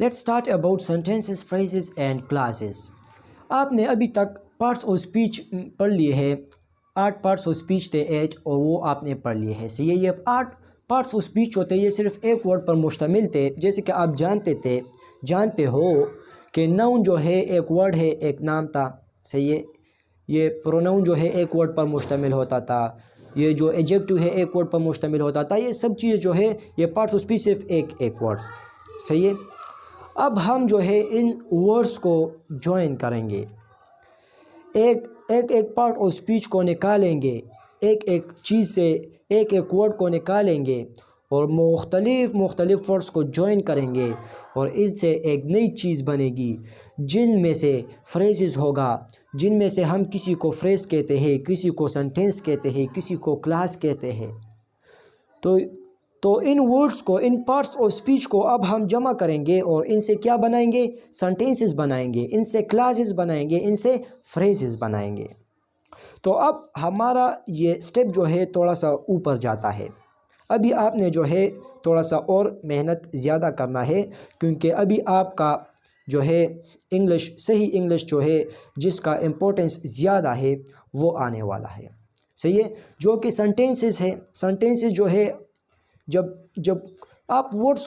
Let's start about sentences, phrases and classes. आपने अभी तक पार्ट्स ऑफ स्पीच पढ़ लिए हैं। 8 पार्ट्स ऑफ स्पीच थे 8, और वो आपने पढ़ लिए हैं। सही है, ये 8 पार्ट्स ऑफ स्पीच होते हैं, ये सिर्फ एक वर्ड पर मुश्तमिल थे। जैसे कि आप जानते हो कि नाउन जो है एक वर्ड है, एक नाम था। सही है, ये प्रोनाउन जो है एक वर्ड पर मुश्तमिल होता था। ये जो एडजेक्टिव है एक वर्ड पर मुश्तमिल होता था। ये सब चीज़ें जो है ये पार्ट्स ऑफ स्पीच सिर्फ एक वर्ड्स। सही है, अब हम जो है इन वर्ड्स को ज्वाइन करेंगे, एक पार्ट ऑफ स्पीच को निकालेंगे, एक चीज़ से एक वर्ड को निकालेंगे और मुख्तलिफ वर्ड्स को ज्वाइन करेंगे, और इससे एक नई चीज़ बनेगी जिनमें से फ्रेजेस होगा, जिनमें से हम किसी को फ्रेज कहते हैं, किसी को सेंटेंस कहते हैं, किसी को क्लास कहते हैं। तो इन वर्ड्स को, इन पार्ट्स ऑफ स्पीच को अब हम जमा करेंगे और इनसे क्या बनाएंगे, सेंटेंसेस बनाएंगे, इनसे क्लासेस बनाएंगे, इनसे फ्रेजेस बनाएंगे। तो अब हमारा ये स्टेप जो है थोड़ा सा ऊपर जाता है। अभी आपने जो है थोड़ा सा और मेहनत ज़्यादा करना है, क्योंकि अभी आपका जो है इंग्लिश, सही इंग्लिश जो है जिसका इम्पोर्टेंस ज़्यादा है वो आने वाला है। सही है, जो कि सेंटेंसेस है। सेंटेंसेस जो है जब आप वर्ड्स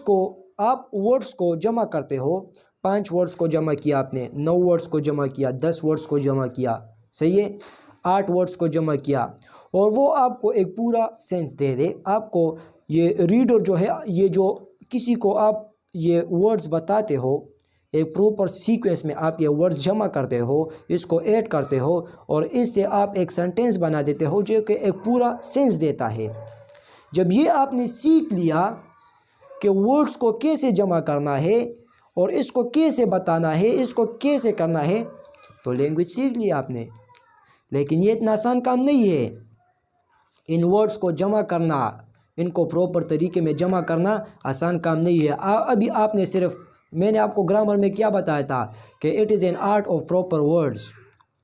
को जमा करते हो, 5 वर्ड्स को जमा किया आपने, 9 वर्ड्स को जमा किया, 10 वर्ड्स को जमा किया। सही है, 8 वर्ड्स को जमा किया, और वो आपको एक पूरा सेंस दे दे। आपको ये रीडर जो है, ये जो किसी को आप ये वर्ड्स बताते हो, एक प्रॉपर सीक्वेंस में आप ये वर्ड्स जमा करते हो, इसको ऐड करते हो, और इससे आप एक सेंटेंस बना देते हो जो कि एक पूरा सेंस देता है। जब ये आपने सीख लिया कि वर्ड्स को कैसे जमा करना है और इसको कैसे बताना है, इसको कैसे करना है, तो लैंग्वेज सीख लिया आपने। लेकिन ये इतना आसान काम नहीं है। इन वर्ड्स को जमा करना, इनको प्रॉपर तरीके में जमा करना आसान काम नहीं है। अभी आपने सिर्फ, मैंने आपको ग्रामर में क्या बताया था कि it is an art of proper words,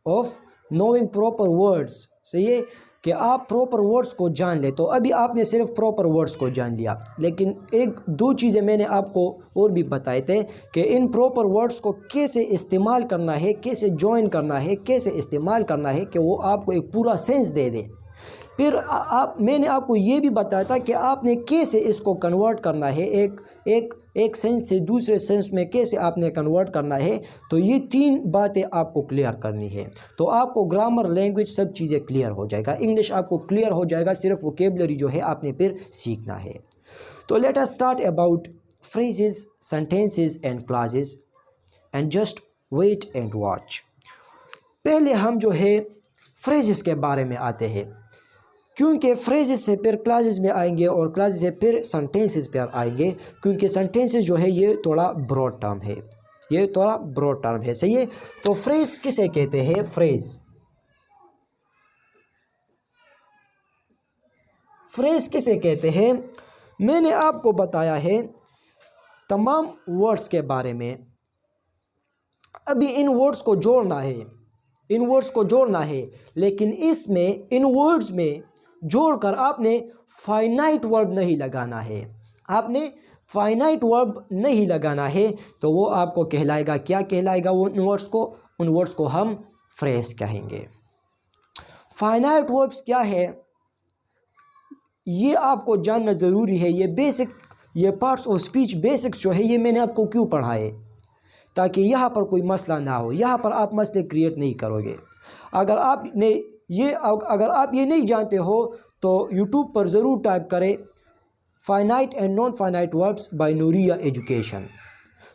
of knowing proper words. सही है, कि आप प्रॉपर वर्ड्स को जान ले। तो अभी आपने सिर्फ प्रॉपर वर्ड्स को जान लिया, लेकिन 1-2 चीज़ें मैंने आपको और भी बताए थे कि इन प्रॉपर वर्ड्स को कैसे इस्तेमाल करना है, कैसे जॉइन करना है, कैसे इस्तेमाल करना है कि वो आपको एक पूरा सेंस दे दे। फिर मैंने आपको ये भी बताया था कि आपने कैसे इसको कन्वर्ट करना है, एक सेंस से दूसरे सेंस में कैसे आपने कन्वर्ट करना है। तो ये 3 बातें आपको क्लियर करनी है, तो आपको ग्रामर, लैंग्वेज, सब चीज़ें क्लियर हो जाएगा। इंग्लिश आपको क्लियर हो जाएगा, सिर्फ वोकेबलरी जो है आपने फिर सीखना है। तो let us start about phrases, sentences and clauses, and just wait and watch. पहले हम जो है फ्रेजेस के बारे में आते हैं, क्योंकि फ्रेजेस से फिर क्लासेस में आएंगे और क्लासेस से फिर सेंटेंसेस पर आएंगे, क्योंकि सेंटेंसेस जो है ये थोड़ा ब्रॉड टर्म है, ये थोड़ा ब्रॉड टर्म है। सही है, तो फ्रेज किसे कहते हैं, फ्रेज किसे कहते हैं, मैंने आपको बताया है तमाम वर्ड्स के बारे में। अभी इन वर्ड्स को जोड़ना है, लेकिन इसमें, इन वर्ड्स में जोड़कर आपने फाइनाइट वर्ब नहीं लगाना है, आपने फाइनाइट वर्ब नहीं लगाना है। तो वो आपको कहलाएगा, क्या कहलाएगा, वो उन वर्ड्स को हम फ्रेज कहेंगे। फाइनाइट वर्ब्स क्या है ये आपको जानना ज़रूरी है। ये बेसिक, ये पार्ट्स ऑफ स्पीच बेसिक्स जो है ये मैंने आपको क्यों पढ़ाए, ताकि यहाँ पर कोई मसला ना हो, यहाँ पर आप मसले क्रिएट नहीं करोगे। अगर आप ये नहीं जानते हो तो यूट्यूब पर ज़रूर टाइप करें finite and non finite verbs by Nuriya education,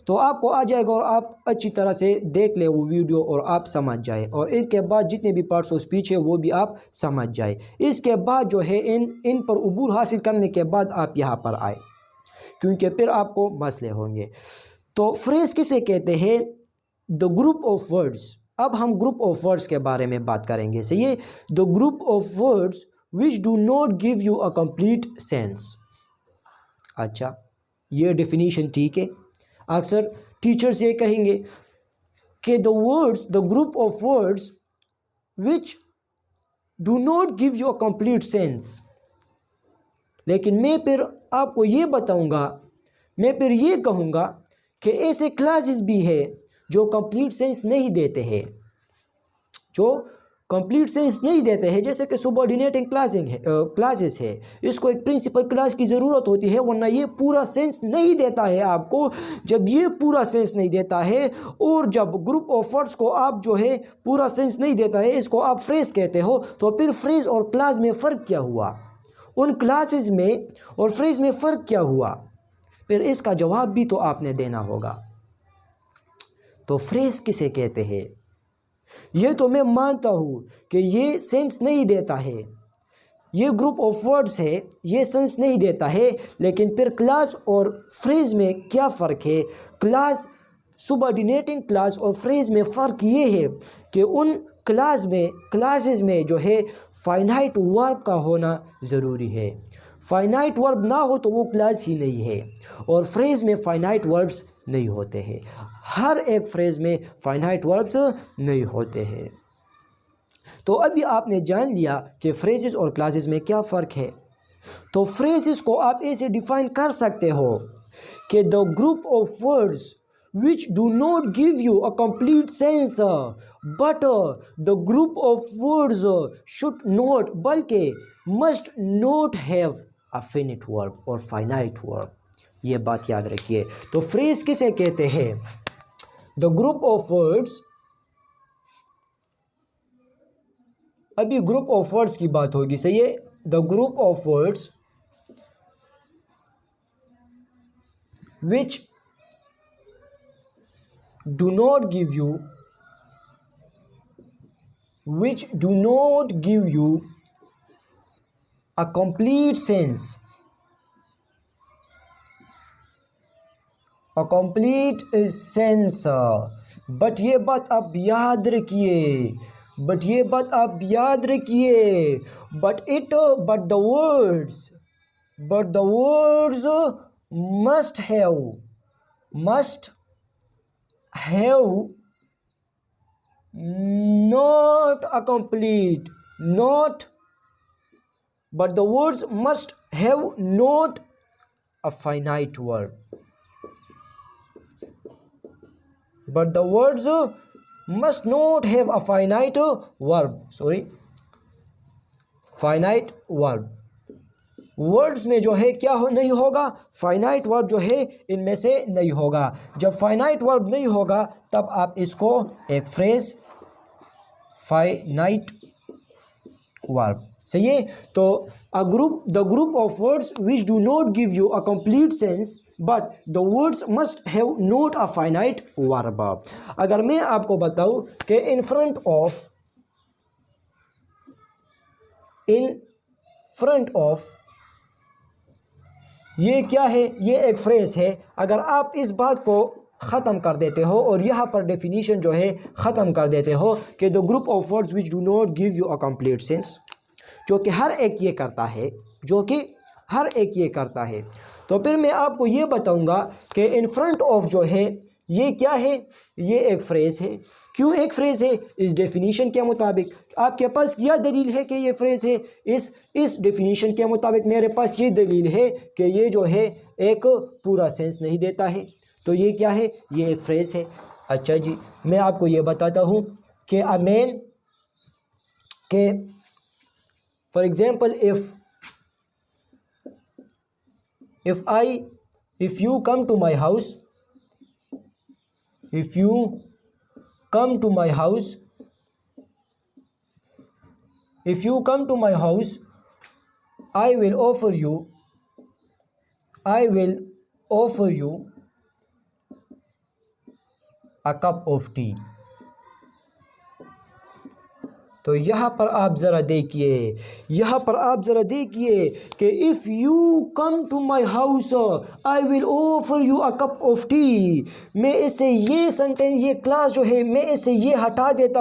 तो आपको आ जाएगा और आप अच्छी तरह से देख ले वो वीडियो और आप समझ जाए, और इसके बाद जितने भी पार्ट्स ऑफ स्पीच है वो भी आप समझ जाए। इसके बाद जो है इन पर उबूर हासिल करने के बाद आप यहाँ पर आए, क्योंकि फिर आपको मसले होंगे। तो फ्रेज किसे कहते हैं, द ग्रुप ऑफ वर्ड्स। अब हम ग्रुप ऑफ वर्ड्स के बारे में बात करेंगे। सही है, the group of words which do not give you a complete sense. अच्छा, ये डेफिनेशन ठीक है। अक्सर टीचर्स ये कहेंगे कि the group of words which do not give you a complete sense. लेकिन मैं फिर आपको ये बताऊंगा, मैं फिर ये कहूँगा कि ऐसे क्लासेस भी है जो कंप्लीट सेंस नहीं देते हैं, जो कंप्लीट सेंस नहीं देते हैं, जैसे कि सबऑर्डिनेटिंग क्लासेस है। इसको एक प्रिंसिपल क्लास की ज़रूरत होती है, वरना ये पूरा सेंस नहीं देता है आपको। जब ये पूरा सेंस नहीं देता है और जब ग्रुप ऑफ वर्ड्स को आप जो है पूरा सेंस नहीं देता है, इसको आप फ्रेज कहते हो, तो फिर फ्रेज और क्लास में फ़र्क क्या हुआ? उन क्लासेस में और फ्रेज में फ़र्क क्या हुआ? फिर इसका जवाब भी तो आपने देना होगा। तो फ्रेज किसे कहते हैं? ये तो मैं मानता हूँ कि ये सेंस नहीं देता है, ये ग्रुप ऑफ वर्ड्स है, ये सेंस नहीं देता है, लेकिन फिर क्लास और फ्रेज में क्या फ़र्क है? क्लास, सबऑर्डिनेटिंग क्लास और फ्रेज में फ़र्क ये है कि उन क्लासेस में जो है फाइनाइट वर्ब का होना ज़रूरी है। फाइनाइट वर्ब ना हो तो वो क्लास ही नहीं है, और फ्रेज में फाइनाइट वर्ब्स नहीं होते हैं। हर एक फ्रेज में फाइनाइट वर्ब्स नहीं होते हैं। तो अभी आपने जान लिया कि फ्रेजेस और क्लासेस में क्या फ़र्क है। तो फ्रेजेस को आप ऐसे डिफाइन कर सकते हो कि the group of words which do not give you a complete sense, but the group of words should not, बल्कि must not have a finite verb और finite verb। ये बात याद रखिए। तो फ्रेज किसे कहते हैं? द ग्रुप ऑफ वर्ड्स, अभी ग्रुप ऑफ वर्ड्स की बात होगी, सही है। The group of words which do not give you a complete sense, but ये बात आप याद रखिए, but the words must have not a complete, but the words must have not a finite verb, but the words must not have a finite verb। Words में जो है क्या नहीं होगा? फाइनाइट वर्ब जो है इनमें से नहीं होगा। जब फाइनाइट वर्ब नहीं होगा तब आप इसको एक फ्रेज फाइनाइट वर्ब, सही है। तो the group of words which do not give you a complete sense, but the words must have not a finite verb. अगर मैं आपको बताऊं कि इन फ्रंट ऑफ ये क्या है? ये एक फ्रेज है। अगर आप इस बात को ख़त्म कर देते हो और यहाँ पर डेफिनीशन जो है ख़त्म कर देते हो कि the group of words which do not give you a complete sense, जो कि हर एक ये करता है, तो फिर मैं आपको ये बताऊंगा कि इन फ्रंट ऑफ जो है ये क्या है? ये एक फ्रेज है। क्यों एक फ्रेज है? इस डेफिनीशन के मुताबिक। आपके पास क्या दलील है कि ये फ्रेज है? इस डेफिनीशन के मुताबिक मेरे पास ये दलील है कि ये जो है एक पूरा सेंस नहीं देता है। तो ये क्या है? ये एक फ्रेज है। अच्छा जी, मैं आपको ये बताता हूँ कि अमेन के for example if you come to my house, I will offer you a cup of tea। तो यहाँ पर आप ज़रा देखिए कि if you come to my house I will offer you a cup of tea. मैं इससे ये सेंटेंस, ये क्लास जो है, मैं इससे ये हटा देता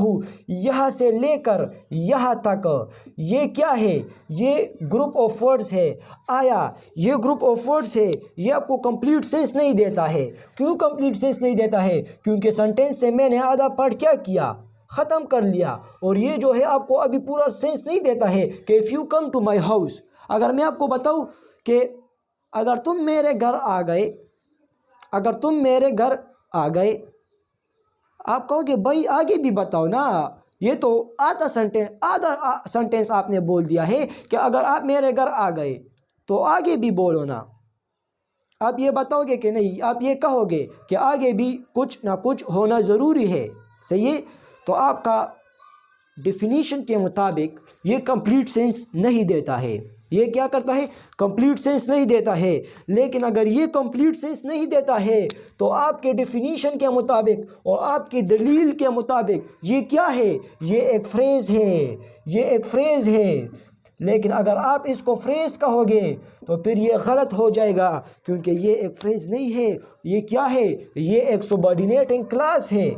हूँ, यहाँ से लेकर यहाँ तक। ये क्या है? ये ग्रुप ऑफ वर्ड्स है। आया ये ग्रुप ऑफ वर्ड्स है, ये आपको कंप्लीट सेंस नहीं देता है। क्यों कंप्लीट सेंस नहीं देता है? क्योंकि सेंटेंस से मैंने आधा पार्ट क्या किया? ख़त्म कर लिया। और ये जो है आपको अभी पूरा सेंस नहीं देता है कि if you come to my house. अगर मैं आपको बताऊँ कि अगर तुम मेरे घर आ गए, अगर तुम मेरे घर आ गए, आप कहोगे भाई आगे भी बताओ ना, ये तो आधा सेंटेंस आपने बोल दिया है कि अगर आप मेरे घर आ गए, तो आगे भी बोलो ना। आप ये बताओगे कि नहीं, आप ये कहोगे कि आगे भी कुछ ना कुछ होना ज़रूरी है, सही है। तो आपका डेफिनीशन के मुताबिक ये कंप्लीट सेंस नहीं देता है। ये क्या करता है, कंप्लीट सेंस नहीं देता है। लेकिन अगर ये कंप्लीट सेंस नहीं देता है तो आपके डेफिनीशन के मुताबिक और आपकी दलील के मुताबिक ये क्या है, ये एक फ्रेज़ है, ये एक फ्रेज़ है। लेकिन अगर आप इसको फ्रेज़ कहोगे तो फिर ये गलत हो जाएगा, क्योंकि ये एक फ्रेज़ नहीं है। ये क्या है, ये एक सबऑर्डिनेटिंग क्लास है।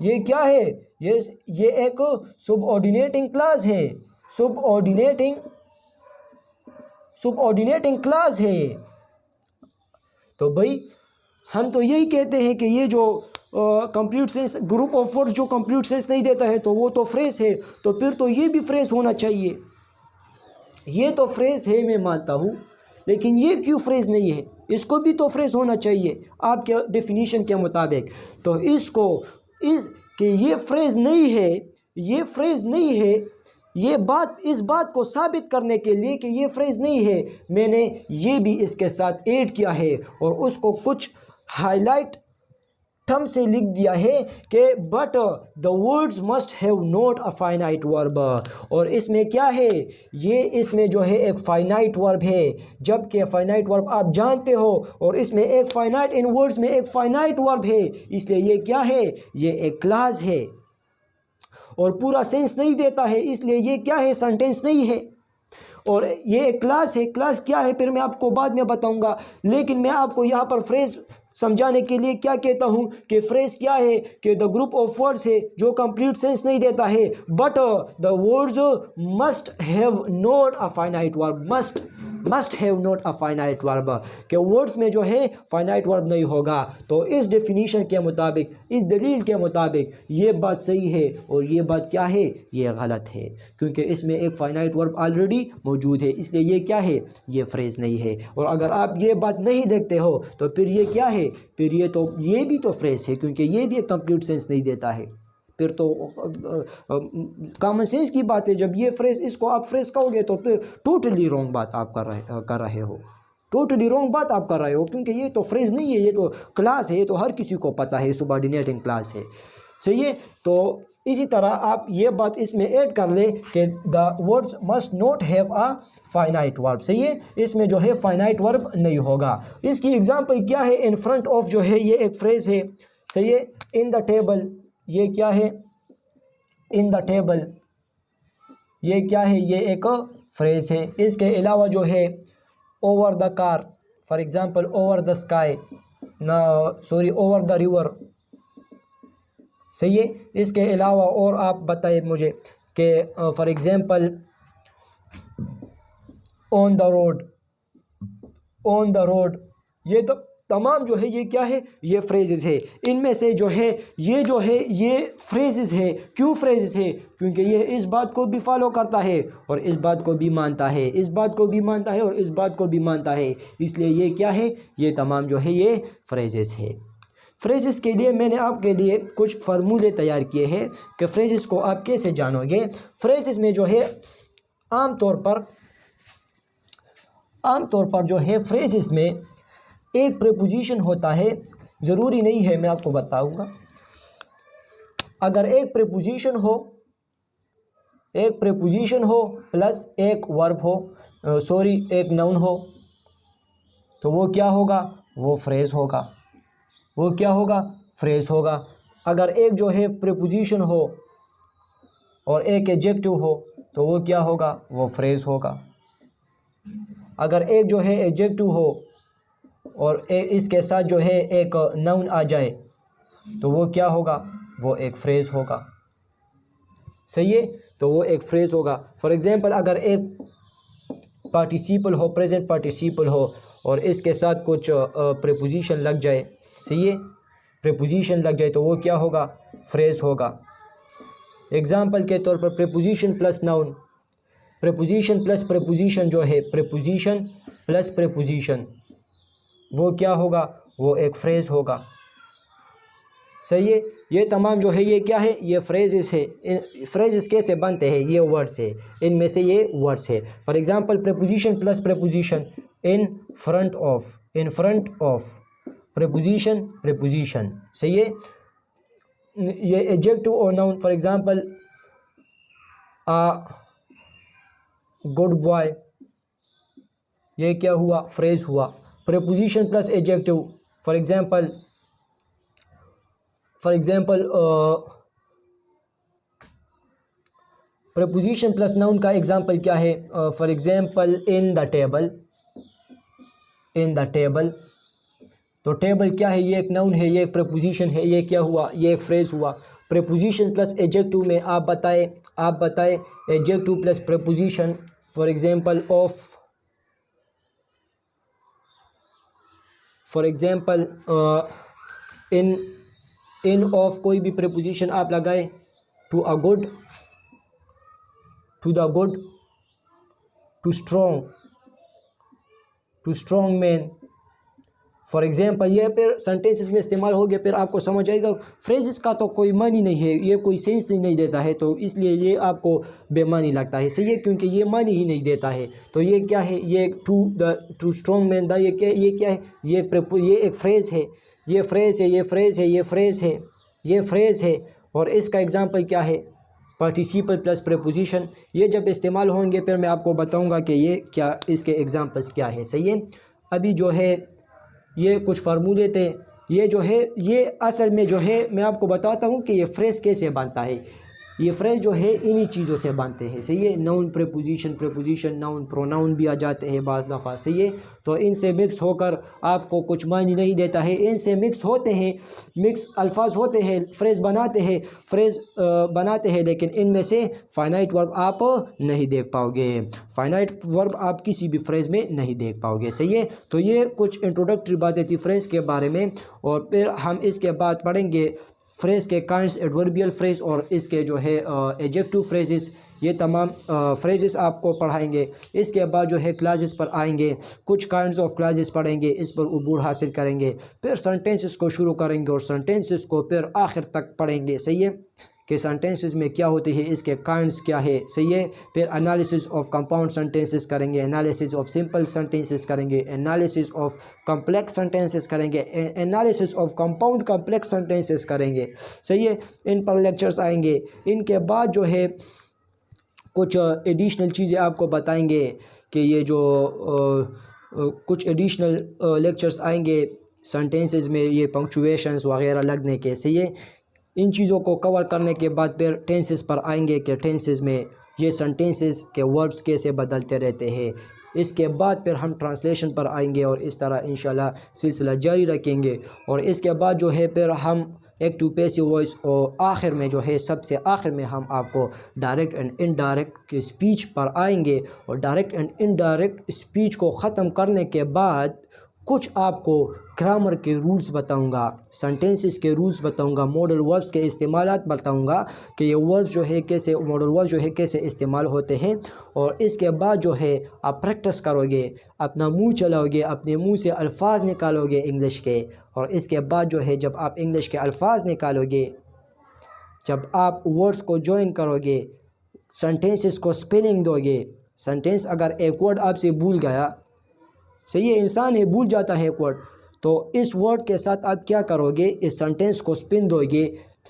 ये क्या है, ये एक सबऑर्डिनेटिंग क्लास है, सबऑर्डिनेटिंग क्लास है। तो भाई हम तो यही कहते हैं कि ये जो complete sense, group of word जो कंप्लीट सेंस नहीं देता है तो वो तो फ्रेज़ है, तो फिर तो ये भी फ्रेज़ होना चाहिए। ये तो फ्रेज़ है, मैं मानता हूँ, लेकिन ये क्यों फ्रेज़ नहीं है, इसको भी तो फ्रेज़ होना चाहिए आपके डेफिनीशन के मुताबिक। तो इसको कि ये फ्रेज़ नहीं है, ये फ्रेज़ नहीं है, इस बात को साबित करने के लिए कि ये फ्रेज़ नहीं है, मैंने ये भी इसके साथ ऐड किया है और उसको कुछ हाईलाइट टर्म से लिख दिया है कि but the words must have not a finite verb. और इसमें क्या है, ये इसमें जो है एक फाइनाइट वर्ब है, जबकि फाइनाइट वर्ब आप जानते हो, और इसमें एक फाइनाइट, इन वर्ड्स में एक फाइनाइट वर्ब है, इसलिए ये क्या है, ये एक क्लास है और पूरा सेंस नहीं देता है, इसलिए ये क्या है, सेंटेंस नहीं है। और ये एक क्लास है, क्लास क्या है फिर मैं आपको बाद में बताऊंगा। लेकिन मैं आपको यहाँ पर फ्रेज़ समझाने के लिए क्या कहता हूँ कि फ्रेज़ क्या है, कि द ग्रुप ऑफ वर्ड्स है जो कंप्लीट सेंस नहीं देता है, but the words must have not a finite verb, must have not a finite verb, कि वर्ड्स में जो है फाइनाइट वर्ब नहीं होगा। तो इस डेफिनीशन के मुताबिक, इस दलील के मुताबिक ये बात सही है और ये बात क्या है, ये गलत है, क्योंकि इसमें एक फाइनाइट वर्ब ऑलरेडी मौजूद है, इसलिए ये क्या है, ये फ्रेज़ नहीं है। और अगर आप ये बात नहीं देखते हो तो फिर ये क्या है, फिर ये भी तो फ्रेज़ है, क्योंकि ये भी एक कंप्लीट सेंस नहीं देता है। फिर तो कॉमन सेंस की बात है, जब ये फ्रेज़, इसको आप फ्रेज़ कहोगे तो फिर टोटली रॉन्ग बात आप कर रहे हो, टोटली रॉन्ग बात आप कर रहे हो, क्योंकि ये तो फ्रेज़ नहीं है, ये तो क्लास है, ये तो हर किसी को पता है, सबऑर्डिनेटिंग क्लास है, सही है। तो इसी तरह आप ये बात इसमें ऐड कर ले कि the words must not have a finite verb, सही है, इसमें जो है फाइनाइट वर्ब नहीं होगा। इसकी एग्जांपल क्या है, इन फ्रंट ऑफ जो है ये एक फ्रेज़ है, सही है। इन द टेबल, ये क्या है, इन द टेबल, ये क्या है, ये एक फ्रेज़ है। इसके अलावा जो है over the car, for example over the sky, over the river, सही है। इसके अलावा और आप बताइए मुझे कि for example on the road, ये तो तमाम जो है ये क्या है, ये फ्रेजेस है। इनमें से जो है ये फ्रेजेस है। क्यों फ्रेजेस है, क्योंकि ये इस बात को भी फॉलो करता है और इस बात को भी मानता है, इस बात को भी मानता है और इस बात को भी मानता है, इसलिए ये क्या है, ये तमाम जो है ये फ्रेजेस है। फ्रेजेस के लिए मैंने आपके लिए कुछ फार्मूले तैयार किए हैं कि फ्रेजेस को आप कैसे जानोगे। फ्रेजेस में जो है आमतौर पर जो है फ्रेजेस में एक प्रीपोजिशन होता है, ज़रूरी नहीं है, मैं आपको बताऊंगा। अगर एक प्रीपोजिशन हो प्लस एक वर्ब हो, एक नाउन हो, तो वो क्या होगा, वो फ्रेज़ होगा, वो क्या होगा, फ्रेज़ होगा। अगर एक जो है प्रीपोजिशन हो और एक एडजेक्टिव हो तो वो क्या होगा, वो फ्रेज़ होगा। अगर एक जो है एडजेक्टिव हो और इसके साथ जो है एक नाउन आ जाए तो वो क्या होगा, वो एक फ्रेज़ होगा, सही है, तो वो एक फ्रेज़ होगा। फॉर एग्ज़ाम्पल अगर एक पार्टिसिपल हो, प्रेजेंट पार्टिसिपल हो और इसके साथ कुछ प्रीपोजिशन लग जाए, सही है, प्रीपोजिशन लग जाए तो वो क्या होगा, फ्रेज़ होगा। एग्ज़ाम्पल के तौर पर preposition plus noun, preposition plus preposition जो है, प्रीपोजिशन प्लस प्रीपोजिशन, वो क्या होगा, वो एक फ्रेज़ होगा। सही है। ये तमाम जो है ये क्या है, ये फ्रेजेस है। फ्रेजेस कैसे बनते हैं, ये वर्ड्स है, इनमें से ये वर्ड्स है। For example preposition plus preposition, in front of, in front of, preposition preposition. सही है। ये एडजेक्टिव और noun, for example a good boy, ये क्या हुआ, फ्रेज हुआ। Preposition plus adjective, for example preposition plus noun का एग्जांपल क्या है, for example in the table, in the table. तो टेबल क्या है, ये एक नाउन है, ये एक प्रीपोजिशन है, ये क्या हुआ, ये एक फ्रेज हुआ। प्रीपोजिशन प्लस एडजेक्टिव में आप बताए adjective plus preposition, for example of, for example in of कोई भी प्रीपोजिशन आप लगाए, to a good, to the good, to strong man, for example. ये फिर सेंटेंसेस में इस्तेमाल हो गया, फिर आपको समझ आएगा। फ्रेजेस का तो कोई मानी नहीं है, ये कोई सेंस ही नहीं देता है, तो इसलिए ये आपको बेमानी लगता है। सही है, क्योंकि ये मानी ही नहीं देता है। तो ये क्या है, ये टू स्ट्रॉन्ग मैन द, ये क्या है, ये एक फ्रेज़ है, ये फ्रेज़ है, ये फ्रेज़ है, ये फ्रेज़ है, ये फ्रेज़ है। और इसका एग्जांपल क्या है, पार्टिसिपल प्लस प्रीपोजिशन। ये जब इस्तेमाल होंगे फिर मैं आपको बताऊंगा कि ये क्या, इसके एग्जांपल्स क्या है। सही है। अभी जो है ये कुछ फार्मूले थे, ये जो है ये असल में जो है मैं आपको बताता हूँ कि ये फ्रेज़ कैसे बनता है। ये फ्रेज़ जो है इन्हीं चीज़ों से बनते हैं। सही है। Noun preposition, preposition noun, pronoun भी आ जाते हैं बाज़ दफ़ा। सही है। तो इनसे मिक्स होकर आपको कुछ मायने नहीं देता है, इनसे मिक्स होते हैं, मिक्स अल्फाज होते हैं, फ्रेज़ बनाते हैं, लेकिन इनमें से फाइनाइट वर्ब आप नहीं देख पाओगे, फाइनाइट वर्ब आप किसी भी फ्रेज़ में नहीं देख पाओगे। सही है। तो ये कुछ इंट्रोडक्टरी बातें थी फ्रेज़ के बारे में, और फिर हम इसके बाद पढ़ेंगे फ्रेज़ के काइंड्स, एडवर्बियल फ्रेज़ और इसके जो है एडजेक्टिव फ्रेजेस, ये तमाम फ्रेजेस आपको पढ़ाएंगे। इसके बाद जो है क्लासेस पर आएंगे, कुछ काइंड्स ऑफ क्लासेस पढ़ेंगे, इस पर उबूर हासिल करेंगे, फिर सेंटेंसेस को शुरू करेंगे और सेंटेंसेस को फिर आखिर तक पढ़ेंगे। सही है, कि सेंटेंसेस में क्या होते हैं, इसके काइंड्स क्या है। सही है। फिर एनालिसिस ऑफ कंपाउंड सेंटेंसेस करेंगे, एनालिसिस ऑफ सिंपल सेंटेंसेस करेंगे, एनालिसिस ऑफ कम्प्लेक्स सेंटेंसेस करेंगे, analysis of compound complex sentences करेंगे। सही है। इन पर लेक्चर्स आएंगे। इनके बाद जो है कुछ एडिशनल चीज़ें आपको बताएंगे कि ये जो कुछ एडिशनल लेक्चर्स आएंगे सेंटेंसेस में, ये पंक्चुएशंस वगैरह लगने के। सही है। इन चीज़ों को कवर करने के बाद फिर टेंसेस पर आएंगे कि टेंसेस में ये सेंटेंसेस के वर्ब्स कैसे बदलते रहते हैं। इसके बाद फिर हम ट्रांसलेशन पर आएंगे और इस तरह इंशाल्लाह सिलसिला जारी रखेंगे। और इसके बाद जो है फिर हम एक्टिव पैसिव वॉइस, और आखिर में जो है सबसे आखिर में हम आपको डायरेक्ट एंड इनडायरेक्ट की स्पीच पर आएंगे। और डायरेक्ट एंड इनडायरेक्ट स्पीच को ख़त्म करने के बाद कुछ आपको ग्रामर के रूल्स बताऊंगा, सेंटेंसेस के रूल्स बताऊंगा, मॉडल वर्ब्स के इस्तेमालात बताऊंगा कि ये वर्ब्स जो है कैसे, मॉडल वर्ब्स जो है कैसे इस्तेमाल होते हैं। और इसके बाद जो है आप प्रैक्टिस करोगे, अपना मुंह चलाओगे, अपने मुंह से अल्फाज निकालोगे इंग्लिश के। और इसके बाद जो है जब आप इंग्लिश के अल्फाज निकालोगे, जब आप वर्ड्स को ज्वाइन करोगे, सेंटेंसेस को स्पेलिंग दोगे। सेंटेंस अगर एक वर्ड आपसे भूल गया, सही है, इंसान है भूल जाता है एक वर्ड, तो इस वर्ड के साथ आप क्या करोगे, इस सेंटेंस को स्पिन दोगे।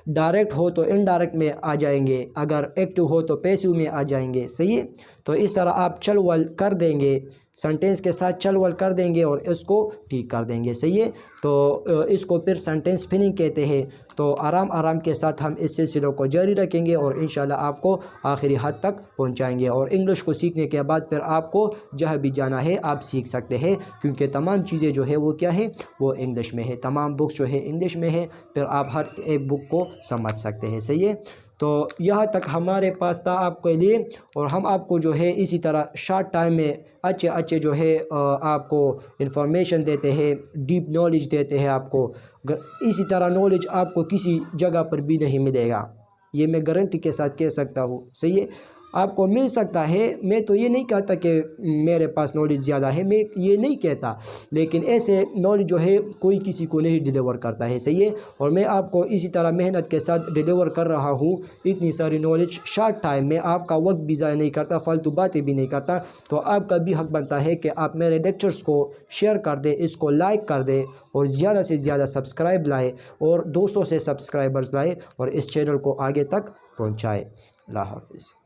डायरेक्ट हो तो इनडायरेक्ट में आ जाएंगे, अगर एक्टिव हो तो पैसिव में आ जाएंगे। सही है। तो इस तरह आप चल वल कर देंगे, सेंटेंस के साथ चल वल कर देंगे और इसको ठीक कर देंगे। सही है। तो इसको फिर सेंटेंस स्पिनिंग कहते हैं। तो आराम आराम के साथ हम इस सिलसिले को जारी रखेंगे और इंशाल्लाह आपको आखिरी हद तक पहुंचाएंगे। और इंग्लिश को सीखने के बाद फिर आपको जहाँ भी जाना है आप सीख सकते हैं, क्योंकि तमाम चीज़ें जो है वो क्या है, वो इंग्लिश में है, तमाम बुक्स जो है इंग्लिश में है, फिर आप हर एक बुक को समझ सकते हैं। सही है। तो यहाँ तक हमारे पास था आपके लिए, और हम आपको जो है इसी तरह शॉर्ट टाइम में अच्छे जो है आपको इंफॉर्मेशन देते हैं, डीप नॉलेज देते हैं आपको। इसी तरह नॉलेज आपको किसी जगह पर भी नहीं मिलेगा, ये मैं गारंटी के साथ कह सकता हूँ। सही है। आपको मिल सकता है। मैं तो ये नहीं कहता कि मेरे पास नॉलेज ज़्यादा है, मैं ये नहीं कहता, लेकिन ऐसे नॉलेज जो है कोई किसी को नहीं डिलीवर करता है, सही है। और मैं आपको इसी तरह मेहनत के साथ डिलीवर कर रहा हूँ इतनी सारी नॉलेज शॉर्ट टाइम में। आपका वक्त भी ज़ाया नहीं करता, फालतू बातें भी नहीं करता। तो आपका भी हक बनता है कि आप मेरे लेक्चर्स को शेयर कर दें, इसको लाइक कर दें और ज़्यादा से ज़्यादा सब्सक्राइब लाए और दोस्तों से सब्सक्राइबर्स लाए और इस चैनल को आगे तक पहुँचाए। अल्लाह हाफ़िज़।